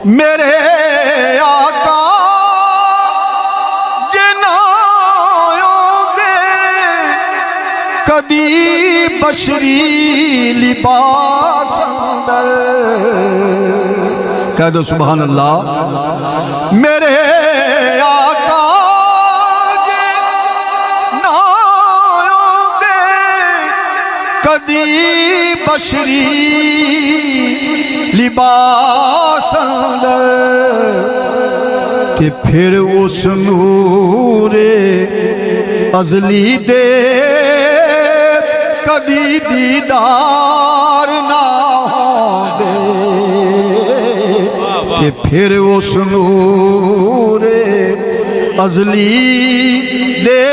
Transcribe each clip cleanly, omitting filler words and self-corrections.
میرے آقا کدی بشری لباس اندر کہہ دو سبحان اللہ میرے آقا جے نہ آئے کدی بشری لباس اندر تے پھر اس نور ازلی دے کدی دیدار نہ دے کہ پھر اس نور ازلی دے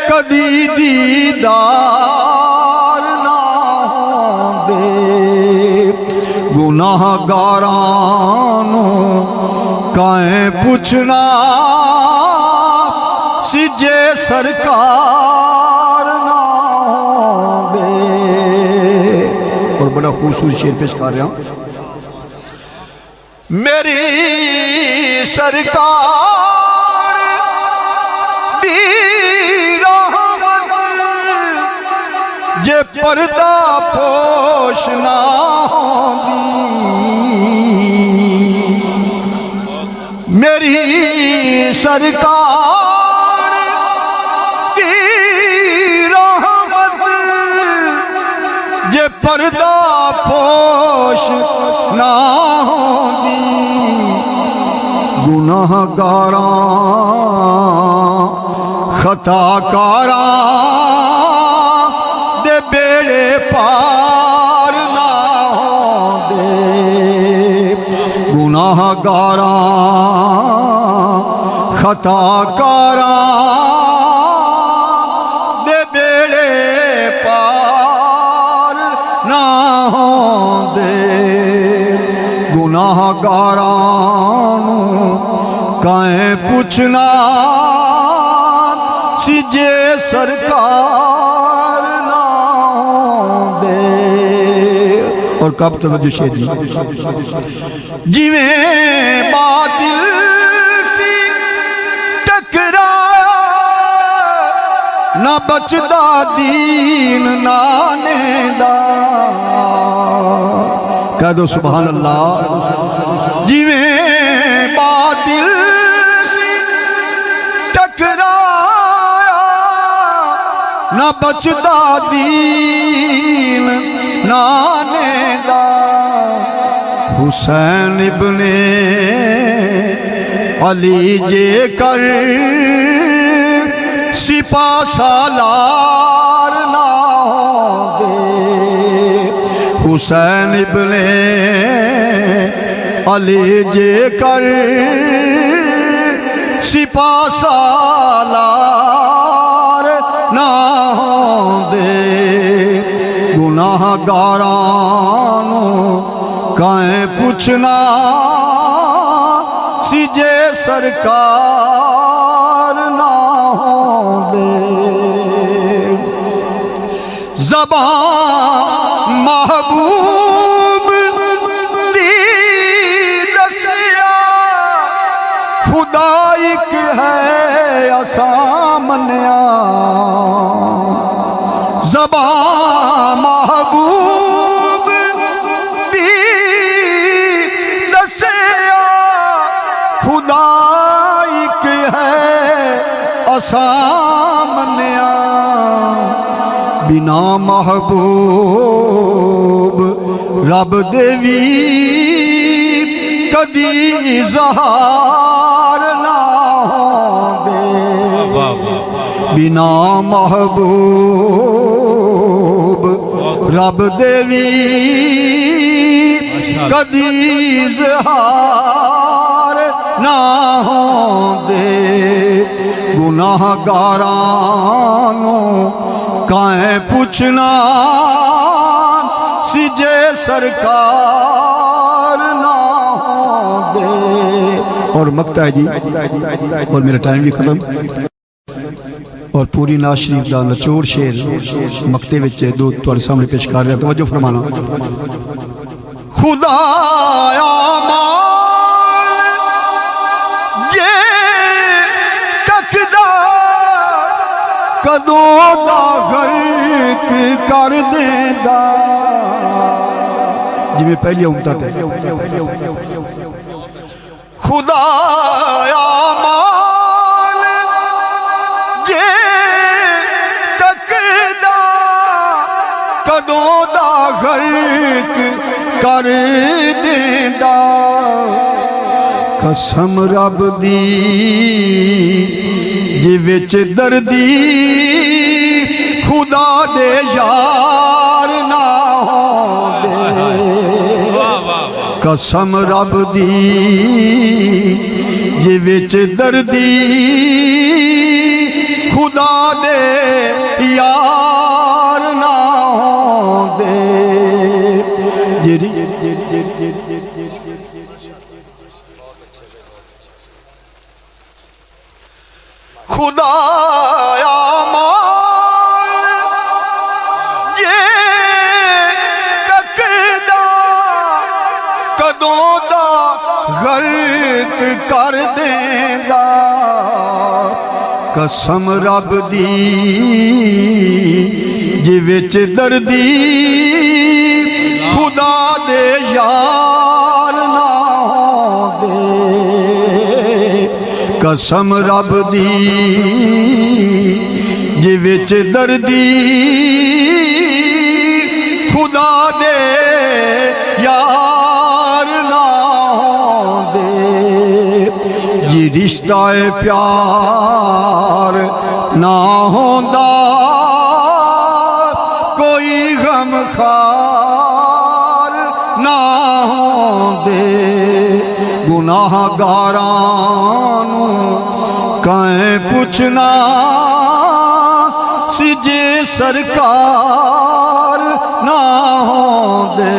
کدی دیدار نہ دے گناہ گارانوں کائیں پوچھنا سجے سرکار اور بڑا خوبصورت شعر پیش کر رہا ہوں میری سرکار دی رحمت جے پردہ پوش نہ ہوندی میری سرکار دی رحمت جے پردہ پوش نہ ہوندی گناہ گاراں خطا کاراں دے بیڑے پار نہ ہوندے گناہ گاراں خطا کاراں دے بیڑے پار نہ ہوندے گناہ گارانوں کائیں پوچھنا سجے سرکار نہ ہوندے اور کب توجہ شہد جویں باطل سی ٹکرایا نہ بچدا دین نانے دا کہہ دو سبحان اللہ جویں باطل سی ٹکرایا نہ بچدا دین نانے دا حسین ابن علی جے کر سپا سالار نہ ہوندے حسین ابن علی جے کر سپا سالار نہ ہوندے گناہ گارانوں کائیں پوچھنا سجے سرکار نہ ہوندے زبان محبوب دی دسیا خدا ایک ہے اساں منیا زبان محبوب دی دسیا خدا ایک ہے اساں منیا بنا محبوب رب دیوی کدی اظہار نہ ہوندے بنا محبوب رب دیوی کدی اظہار نہ ہوندے گناہ گارانوں کائیں پوچھنا سجے سرکار نہ ہوندے اور مقطع ہے جی اور میرا ٹائم بھی ختم اور پوری ناز شریف دا نچوڑ شعر مقطع وچ دو تواڈے سامنے پیش کر رہا توجہ فرمانا خدایا کدوں دا غرق کر دیندا جی میں پہلی امتا تھے خدا مال جے تکدا کدوں دا غرق کر دیندا قسم رب دی جے وچ دردی خدا دے یار نہ ہوندے قسم رب دی جے وچ دردی خدا دے یار نہ ہوندے خدا مال جے تکدا کدوں دا غرق کر دیندا قسم رب دی جے وچ دردی خدا دے یار نہ ہوندے قسم رب دی جے وچ دردی خدا دے یار نہ ہوندے جی رشتہ پیار نہ ہوندا کوئی غم خار نہ ہوندے گناہ گاراں کائیں پوچھنا سی جے سرکار نہ ہوندے